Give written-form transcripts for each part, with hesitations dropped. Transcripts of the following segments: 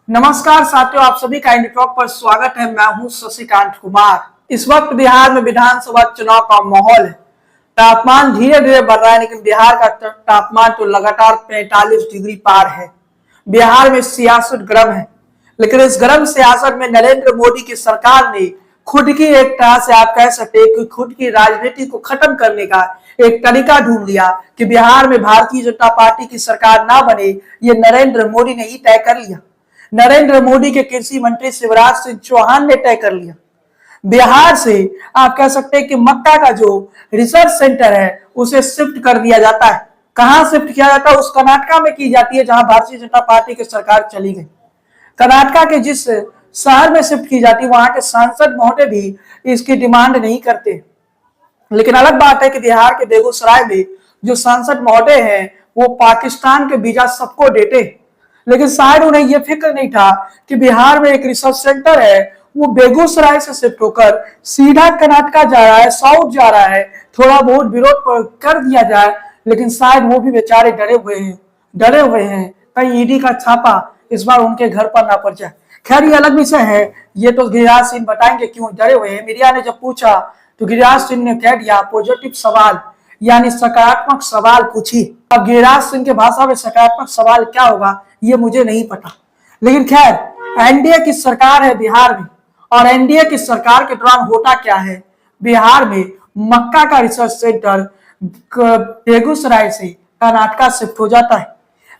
नमस्कार साथियों, आप सभी का इंडी टॉक पर स्वागत है। मैं हूं शशिकांत कुमार। इस वक्त बिहार में विधानसभा चुनाव का माहौल है। तापमान धीरे धीरे बढ़ रहा है, लेकिन बिहार का तापमान तो लगातार 45 डिग्री पार है। बिहार में सियासत गर्म है, लेकिन इस गर्म सियासत में नरेंद्र मोदी की सरकार ने खुद की एक तरह से आप कह सकते हैं कि खुद की राजनीति को खत्म करने का एक तरीका ढूंढ लिया कि बिहार में भारतीय जनता पार्टी की सरकार ना बने, ये नरेंद्र मोदी ने ही तय कर लिया। नरेंद्र मोदी के कृषि मंत्री शिवराज सिंह चौहान ने तय कर लिया। बिहार से आप कह सकते हैं कि मक्का का जो रिसर्च सेंटर है उसे शिफ्ट कर दिया जाता है। कहां शिफ्ट किया जाता है? उस कर्नाटका में की जाती है जहां भारतीय जनता पार्टी की सरकार चली गई। कर्नाटका के जिस शहर में शिफ्ट की जाती है वहां के सांसद महोदय भी इसकी डिमांड नहीं करते। लेकिन अलग बात है कि बिहार के बेगूसराय में जो सांसद महोदय हैं वो पाकिस्तान के वीजा सबको देते, लेकिन शायद उन्हें यह फिक्र नहीं था कि बिहार में एक रिसर्च सेंटर है, वो बेगूसराय से शिफ्ट होकर सीधा कर्नाटका जा रहा है, साउथ जा रहा है। थोड़ा बहुत विरोध कर दिया जाए, लेकिन शायद वो भी बेचारे डरे हुए हैं कहीं ईडी का छापा इस बार उनके घर पर ना पड़ जाए। खैर ये अलग विषय है, ये तो गिरिराज सिंह बताएंगे क्यों डरे हुए हैं। मीडिया ने जब पूछा तो गिरिराज सिंह ने कह दिया पॉजिटिव सवाल, यानी सकारात्मक सवाल पूछिए। अब गिरिराज सिंह के भाषा में सकारात्मक सवाल क्या होगा ये मुझे नहीं पता, लेकिन खैर एनडीए की सरकार है बिहार में, और एनडीए की सरकार के दौरान होता क्या है, बिहार में मक्का का रिसर्च सेंटर बेगूसराय से कर्नाटका शिफ्ट हो जाता है।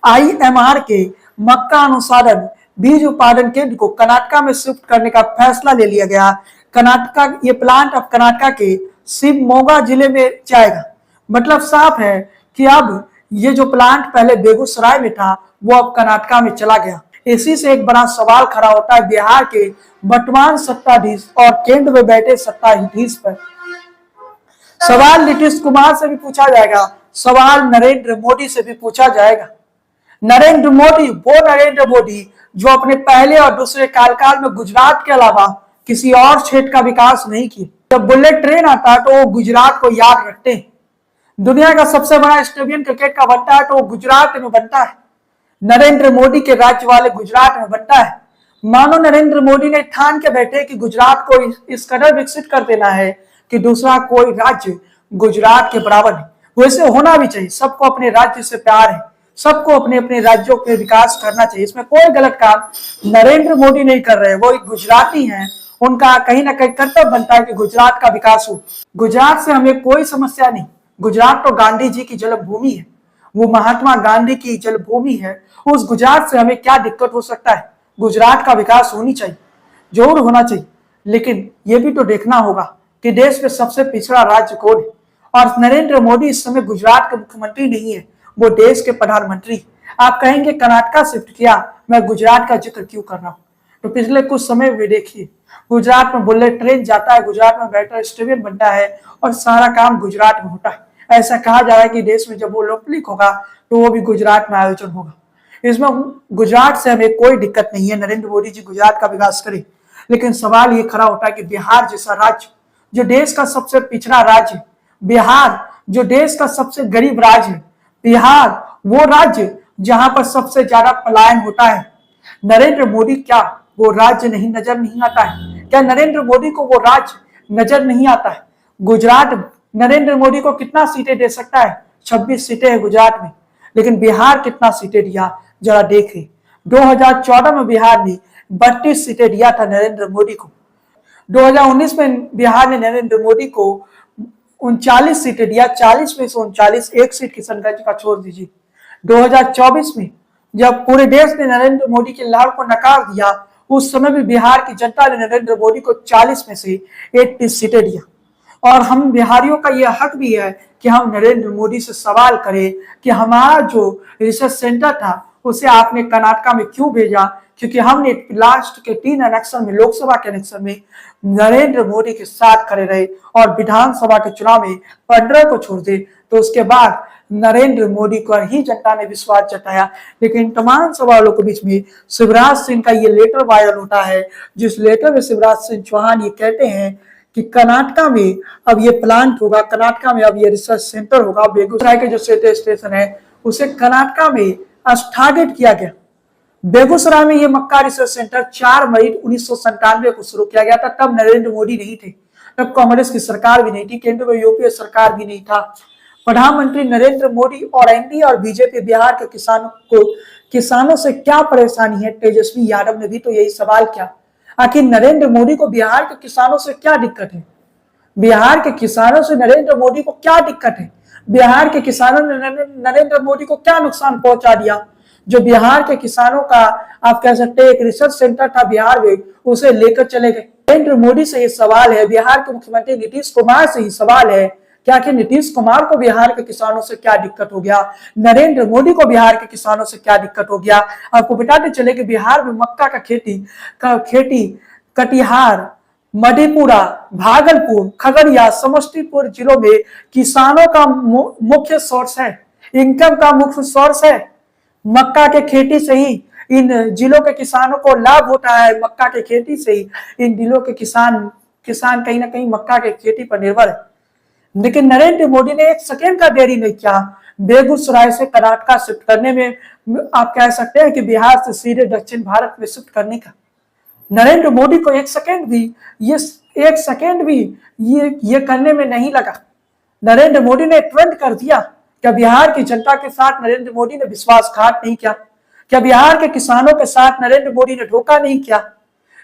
आईएमआर के मक्का अनुसाधन बीज उत्पादन केंद्र को कर्नाटका में शिफ्ट करने का फैसला ले लिया गया। कर्नाटका ये प्लांट अब कर्नाटका के शिवमोगा जिले में जाएगा। मतलब साफ है कि अब ये जो प्लांट पहले बेगूसराय में था वो अब कर्नाटका में चला गया। इसी से एक बड़ा सवाल खड़ा होता है बिहार के वर्तमान सत्ताधीश और केंद्र में बैठे सत्ताधीश पर। सवाल नीतीश कुमार से भी पूछा जाएगा, सवाल नरेंद्र मोदी से भी पूछा जाएगा। नरेंद्र मोदी वो नरेंद्र मोदी जो अपने पहले और दूसरे कार्यकाल में गुजरात के अलावा किसी और क्षेत्र का विकास नहीं किया। जब बुलेट ट्रेन आता है तो वो गुजरात को याद रखते हैं। दुनिया का सबसे बड़ा स्टेडियम क्रिकेट का बनता है तो वो गुजरात में बनता है। नरेंद्र मोदी के राज्य वाले गुजरात में बनता है। मानो नरेंद्र मोदी ने ठान के बैठे कि गुजरात को इस कदर विकसित कर देना है कि दूसरा कोई राज्य गुजरात के बराबर नहीं। वैसे होना भी चाहिए, सबको अपने राज्य से प्यार है, सबको अपने अपने राज्यों के विकास करना चाहिए, इसमें कोई गलत काम नरेंद्र मोदी नहीं कर रहे। वो एक गुजराती हैं, उनका कहीं ना कहीं कर्तव्य बनता है कि गुजरात का विकास हो। गुजरात से हमें कोई समस्या नहीं। गुजरात तो गांधी जी की जन्मभूमि है, वो महात्मा गांधी की जन्मभूमि है। उस गुजरात से हमें क्या दिक्कत हो सकता है? गुजरात का विकास होनी चाहिए, जरूर होना चाहिए, लेकिन ये भी तो देखना होगा कि देश में सबसे पिछड़ा राज्य कौन है। और नरेंद्र मोदी इस समय गुजरात के मुख्यमंत्री नहीं है, वो देश के प्रधानमंत्री। आप कहेंगे कर्नाटका शिफ्ट किया, मैं गुजरात का जिक्र क्यों कर रहा हूँ? तो पिछले कुछ समय में देखिए गुजरात में बुलेट ट्रेन जाता है, गुजरात में बैटर स्टेडियम बनता है और सारा काम गुजरात में होता है। ऐसा कहा जा रहा है कि देश में जब वो ओलंपिक होगा तो वो भी गुजरात में आयोजन होगा। इसमें गुजरात से हमें कोई दिक्कत नहीं है, नरेंद्र मोदी जी गुजरात का विकास करें। लेकिन सवाल ये खड़ा होता है कि बिहार जैसा राज्य जो देश का सबसे पिछड़ा राज्य, बिहार जो देश का सबसे गरीब राज्य है, बिहार वो राज्य जहां पर सबसे ज्यादा पलायन होता है, नरेंद्र मोदी क्या वो राज्य नहीं नजर नहीं आता है? क्या नरेंद्र मोदी को वो राज्य नजर नहीं आता है? गुजरात नरेंद्र मोदी को कितना सीटें दे सकता है? 26 सीटें है गुजरात में, लेकिन बिहार कितना सीटें दिया जरा देखिए। 2014 में बिहार ने 32 सीटें दिया था नरेंद्र मोदी को। 2019 में बिहार ने नरेंद्र मोदी को 39 सीटें दिया, 40 में से 39, एक सीट किशनगंज का छोड़ दीजिए। 2024 में जब पूरे देश ने नरेंद्र मोदी की लहर को नकार दिया, उस समय भी बिहार की जनता ने नरेंद्र मोदी को 40 में से 31 सीटें दिया। और हम बिहारियों का यह हक भी है कि हम नरेंद्र मोदी से सवाल करें कि हमारा जो रिसर्च सेंटर था उसे आपने कर्नाटका में क्यों भेजा? क्योंकि हमने लास्ट के 3 इलेक्शन में, लोकसभा के इलेक्शन में नरेंद्र मोदी के साथ खड़े रहे और विधानसभा के चुनाव में 15 को छोड़ दे तो उसके बाद नरेंद्र मोदी को ही जनता ने विश्वास जताया। लेकिन तमाम सवालों के बीच में शिवराज सिंह का ये लेटर वायरल होता है, जिस लेटर में शिवराज सिंह चौहान ये कहते हैं कि कर्नाटका में अब ये प्लांट होगा, कर्नाटका में अब ये रिसर्च सेंटर होगा। बेगूसराय के जो स्टेशन है उसे कर्नाटका में स्थगित किया गया। बेगूसराय में ये मक्का रिसर्च सेंटर 4 मई 1997 को शुरू किया गया था। तब नरेंद्र मोदी नहीं थे, तब कांग्रेस की सरकार भी नहीं थी, केंद्र में यूपीए सरकार भी नहीं था। प्रधानमंत्री नरेंद्र मोदी और एनडीए और बीजेपी बिहार के किसानों से क्या परेशानी है? तेजस्वी यादव ने भी तो यही सवाल किया। आखिर नरेंद्र मोदी को बिहार के किसानों से क्या दिक्कत है? बिहार के किसानों से नरेंद्र मोदी को क्या दिक्कत है? बिहार के किसानों ने नरेंद्र मोदी को क्या नुकसान पहुंचा दिया जो बिहार के किसानों का आप कह सकते हैं एक रिसर्च सेंटर था बिहार में, उसे लेकर चले गए? नरेंद्र मोदी से ये सवाल है, बिहार के मुख्यमंत्री नीतीश कुमार से ही सवाल है क्या कि नीतीश कुमार को बिहार के किसानों से क्या दिक्कत हो गया, नरेंद्र मोदी को बिहार के किसानों से क्या दिक्कत हो गया? आपको बताते चले कि बिहार में मक्का का खेती कटिहार, मधेपुरा, भागलपुर, खगड़िया, समस्तीपुर जिलों में किसानों का मुख्य सोर्स है, इनकम का मुख्य सोर्स है। मक्का के खेती से ही इन जिलों के किसानों को लाभ होता है। मक्का के खेती से ही इन जिलों के किसान कहीं ना कहीं मक्का के खेती पर निर्भर है। लेकिन नरेंद्र मोदी ने एक सेकेंड का देरी नहीं किया बेगूसराय से कर्नाटक शिफ्ट करने में। आप कह सकते हैं कि बिहार से सीधे दक्षिण भारत में शिफ्ट करने का नरेंद्र मोदी को एक सेकेंड भी ये करने में नहीं लगा। नरेंद्र मोदी ने तुरंत कर दिया। क्या बिहार की जनता के साथ नरेंद्र मोदी ने विश्वासघात नहीं किया? क्या बिहार के किसानों के साथ नरेंद्र मोदी ने धोखा नहीं किया?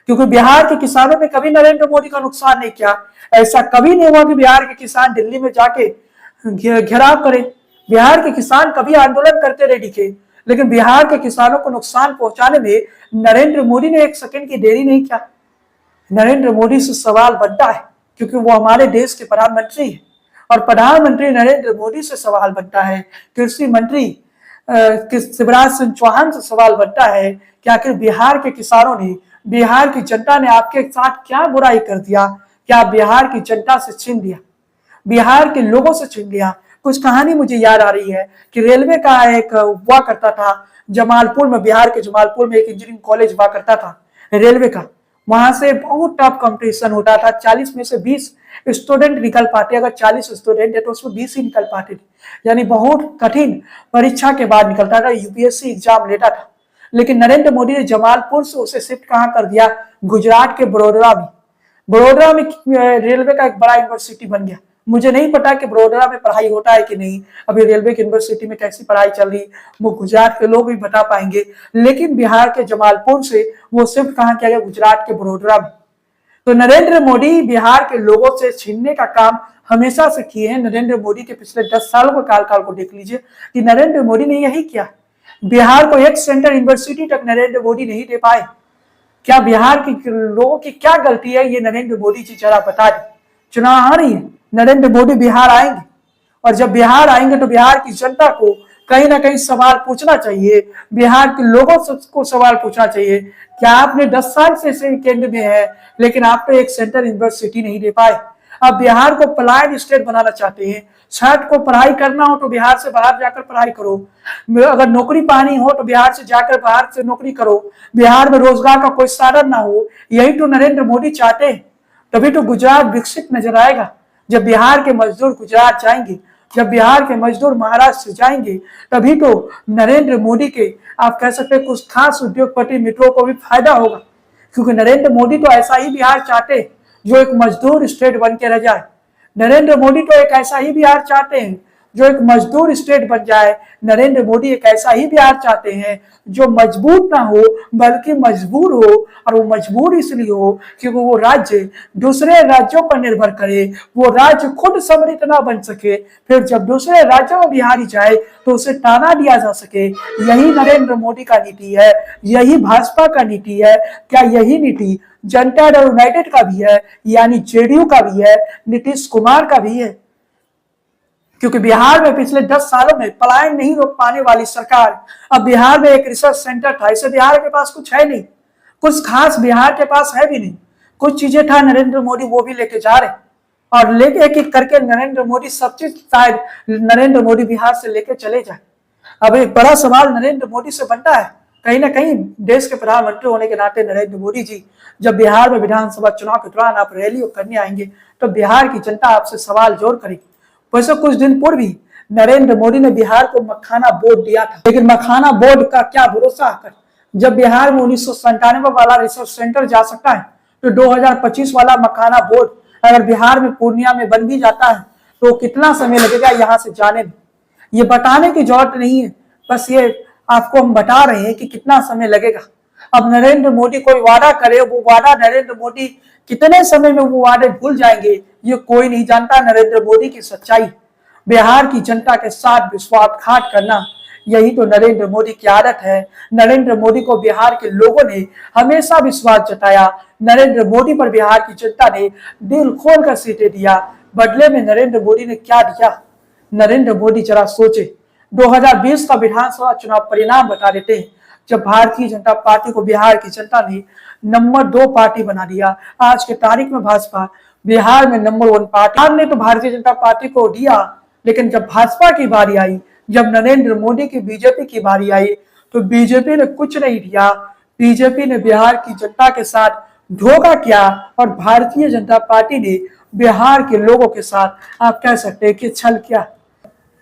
क्योंकि बिहार के किसानों ने कभी नरेंद्र मोदी का नुकसान नहीं किया। ऐसा कभी नहीं हुआ कि बिहार के किसान दिल्ली में जाके घेराव करें। बिहार के किसान कभी आंदोलन करते रहे दिखे, लेकिन बिहार के किसानों को नुकसान पहुंचाने में नरेंद्र मोदी ने एक सेकंड की देरी नहीं किया। नरेंद्र मोदी से सवाल बनता है क्योंकि वो हमारे देश के प्रधानमंत्री हैं और प्रधानमंत्री नरेंद्र मोदी से सवाल बनता है। कृषि मंत्री शिवराज सिंह चौहान से सवाल बनता है कि आखिर बिहार के किसानों ने, बिहार की जनता ने आपके साथ क्या बुराई कर दिया? क्या बिहार की जनता से छीन लिया, बिहार के लोगों से छीन लिया? कुछ कहानी मुझे याद आ रही है कि रेलवे का एक हुआ करता था जमालपुर में, बिहार के जमालपुर में एक इंजीनियरिंग कॉलेज हुआ करता था रेलवे का। वहां से बहुत टफ कंपटीशन होता था। 40 में से 20 स्टूडेंट निकल पाते। अगर 40 स्टूडेंट है तो उसमें 20 ही निकल पाते थे, यानी बहुत कठिन परीक्षा के बाद निकलता था, यूपीएससी एग्जाम लेता था। लेकिन नरेंद्र मोदी ने जमालपुर से उसे शिफ्ट कहाँ कर दिया? गुजरात के बड़ोदरा में। बड़ोदरा में रेलवे का एक बड़ा यूनिवर्सिटी बन गया। मुझे नहीं पता कि बड़ोदरा में पढ़ाई होता है कि नहीं, अभी रेलवे की यूनिवर्सिटी में कैसी पढ़ाई चल रही वो गुजरात के लोग भी बता पाएंगे। लेकिन बिहार के जमालपुर से वो शिफ्ट कहाँ किया गया? गुजरात के बड़ोदरा में। तो नरेंद्र मोदी बिहार के लोगों से छीनने का काम हमेशा से किए हैं। नरेंद्र मोदी के पिछले 10 सालों के कार्यकाल को देख लीजिए कि नरेंद्र मोदी ने यही किया। बिहार को एक सेंट्रल यूनिवर्सिटी तक नरेंद्र मोदी नहीं दे पाए। क्या बिहार के लोगों की क्या गलती है? ये नरेंद्र मोदी जी जरा बता दें। चुनाव आ रही है, नरेंद्र मोदी बिहार आएंगे और जब बिहार आएंगे तो बिहार की जनता को कहीं ना कहीं सवाल पूछना चाहिए, बिहार के लोगों को सवाल पूछना चाहिए। क्या आपने 10 साल से केंद्र में है लेकिन आप तो एक सेंट्रल यूनिवर्सिटी नहीं दे पाए? अब बिहार को पलायन स्टेट बनाना चाहते हैं। छठ को पढ़ाई करना हो तो बिहार से बाहर जाकर पढ़ाई करो, अगर नौकरी पानी हो तो बिहार से जाकर बाहर से नौकरी करो, बिहार में रोजगार का कोई साधन ना हो। यही तो नरेंद्र मोदी चाहते हैं। तभी तो गुजरात विकसित नजर आएगा। जब बिहार के मजदूर गुजरात जाएंगे, जब बिहार के मजदूर महाराष्ट्र जाएंगे, तभी तो नरेंद्र मोदी के आप कह सकते हैं कुछ खास उद्योगपति मित्रों को भी फायदा होगा। क्योंकि नरेंद्र मोदी तो ऐसा ही बिहार चाहते हैं जो एक मजदूर स्टेट बन के रह जाए। नरेंद्र मोदी तो एक ऐसा ही बिहार चाहते हैं जो एक मजदूर स्टेट बन जाए। नरेंद्र मोदी एक ऐसा ही बिहार चाहते हैं जो मजबूत ना हो बल्कि मजबूर हो। और वो मजबूर इसलिए हो क्योंकि वो राज्य दूसरे राज्यों पर निर्भर करे, वो राज्य खुद समृद्ध ना बन सके, फिर जब दूसरे राज्यों में बिहारी जाए तो उसे ताना दिया जा सके। यही नरेंद्र मोदी का नीति है, यही भाजपा का नीति है। क्या यही नीति जनता दल यूनाइटेड का भी है, यानी जेडीयू का भी है, नीतीश कुमार का भी है? क्योंकि बिहार में पिछले 10 सालों में पलायन नहीं रोक पाने वाली सरकार, अब बिहार में एक रिसर्च सेंटर था, इसे बिहार के पास कुछ है नहीं, कुछ खास बिहार के पास है भी नहीं। कुछ चीजें था नरेंद्र मोदी वो भी लेके जा रहे और लेके एक एक करके नरेंद्र मोदी सब चीज शायद नरेंद्र मोदी बिहार से लेके चले जाए। अब एक बड़ा सवाल नरेंद्र मोदी से बनता है। कहीं ना कहीं देश के प्रधानमंत्री होने के नाते नरेंद्र मोदी जी जब बिहार में विधानसभा चुनाव के दौरान आप रैली करने आएंगे तो बिहार की जनता आपसे सवाल जोर करेगी। वैसे कुछ दिन पूर्व भी नरेंद्र मोदी ने बिहार को मखाना बोर्ड दिया था, लेकिन मखाना बोर्ड का क्या भरोसा कर जब बिहार में 1997 वाला रिसर्च सेंटर जा सकता है, तो 2025 वाला मखाना बोर्ड अगर बिहार में पूर्णिया में बन भी जाता है तो कितना समय लगेगा यहाँ से जाने में। ये बताने की जरूरत नहीं है, बस ये आपको हम बता रहे हैं कि कितना समय लगेगा। अब नरेंद्र मोदी कोई वादा करे, वो वादा नरेंद्र मोदी कितने समय में वो वादे भूल जाएंगे, ये कोई नहीं जानता। नरेंद्र मोदी की सच्चाई, बिहार की जनता के साथ विश्वासघात करना, यही तो नरेंद्र मोदी की आदत है। नरेंद्र मोदी को बिहार के लोगों ने हमेशा विश्वास जताया। नरेंद्र मोदी पर बिहार की जनता ने दिल खोलकर सीटें दिया। बदले में नरेंद्र मोदी ने क्या दिया? नरेंद्र मोदी जरा सोचे। 2020 का विधानसभा चुनाव परिणाम बता देते हैं, जब भारतीय जनता पार्टी को बिहार की जनता ने नंबर 2 पार्टी बना दिया। आज के तारीख में भाजपा बिहार में नंबर 1 पार्टी ने तो भारतीय जनता पार्टी को दिया, लेकिन जब भाजपा की बारी आई, जब नरेंद्र मोदी की बीजेपी की बारी आई, तो बीजेपी ने कुछ नहीं दिया। बीजेपी ने बिहार की जनता के साथ धोखा किया और भारतीय जनता पार्टी ने बिहार के लोगों के साथ, आप कह सकते हैं कि छल किया।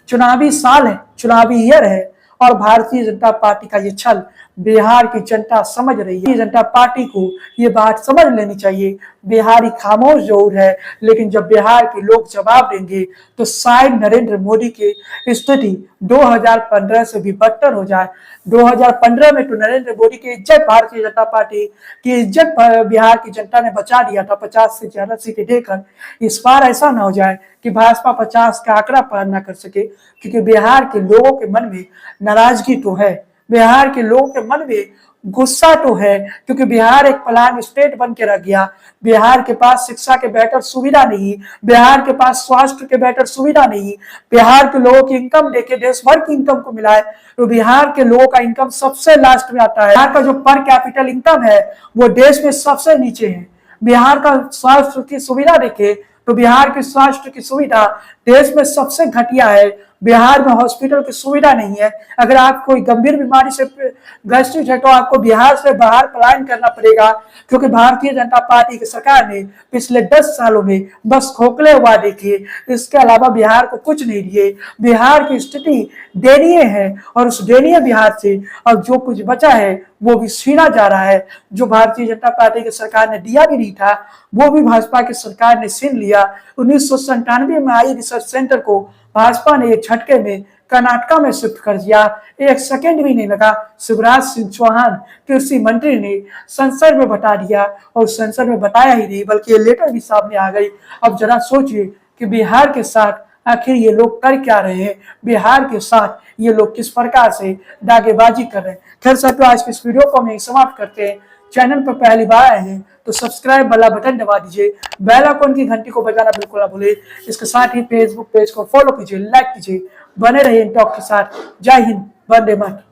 चुनावी साल है, चुनावी ईयर है, और भारतीय जनता पार्टी का ये छल बिहार की जनता समझ रही है। जनता पार्टी को ये बात समझ लेनी चाहिए। बिहारी खामोश जरूर है, लेकिन जब बिहार के लोग जवाब देंगे तो शायद नरेंद्र मोदी की स्थिति 2015 से भी बदतर हो जाए। 2015 में तो नरेंद्र मोदी की इज्जत, भारतीय जनता पार्टी की इज्जत बिहार की जनता ने बचा दिया था 50 से ज्यादा सीटें देकर। इस बार ऐसा ना हो जाए कि भाजपा 50 का आंकड़ा पार ना कर सके, क्योंकि बिहार के लोगों के मन में नाराजगी तो है, बिहार के लोगों के मन में गुस्सा तो है, क्योंकि बिहार एक प्लान स्टेट बन के रख गया। बिहार के पास शिक्षा के बेहतर सुविधा नहीं, बिहार के पास स्वास्थ्य के बेहतर सुविधा नहीं। बिहार के लोगों की इनकम देखे, देश भर की इनकम को मिलाए तो बिहार के लोगों का इनकम सबसे लास्ट में आता है। बिहार का जो पर कैपिटल इनकम है वो देश में सबसे नीचे है। बिहार का स्वास्थ्य की सुविधा देखे तो बिहार की स्वास्थ्य की सुविधा देश में सबसे घटिया है। बिहार में हॉस्पिटल की सुविधा नहीं है। अगर आप कोई गंभीर बीमारी से ग्रसित है तो आपको बिहार से बाहर पलायन करना पड़ेगा, क्योंकि भारतीय जनता पार्टी की सरकार ने पिछले 10 सालों में बस खोखले वादे किए, इसके अलावा बिहार को कुछ नहीं दिए। बिहार की स्थिति दयनीय है, और उस दयनीय बिहार से अब जो कुछ बचा है वो भी छीना जा रहा है। जो भारतीय जनता पार्टी की सरकार ने दिया भी नहीं था, वो भी भाजपा की सरकार ने छीन लिया। 1997 में आई रिसर्च सेंटर को भाजपा ने एक झटके में कर्नाटका में शिफ्ट कर दिया। एक सेकंड भी नहीं लगा, शिवराज सिंह चौहान कृषि मंत्री ने संसद में बता दिया, और संसद में बताया ही नहीं बल्कि ये लेटर भी सामने आ गई। अब जरा सोचिए कि बिहार के साथ आखिर ये लोग कर क्या रहे हैं, बिहार के साथ ये लोग किस प्रकार से दागेबाजी कर रहे हैं। खैर साथियों, आज की इस वीडियो को हम यहीं समाप्त करते हैं। चैनल पर पहली बार आए हैं तो सब्सक्राइब वाला बटन दबा दीजिए, बेल आइकन की घंटी को बजाना बिल्कुल ना भूलिए। इसके साथ ही फेसबुक पेज को फॉलो कीजिए, लाइक कीजिए। बने रहिए इन टॉक के साथ। जय हिंद, वंदे मातरम।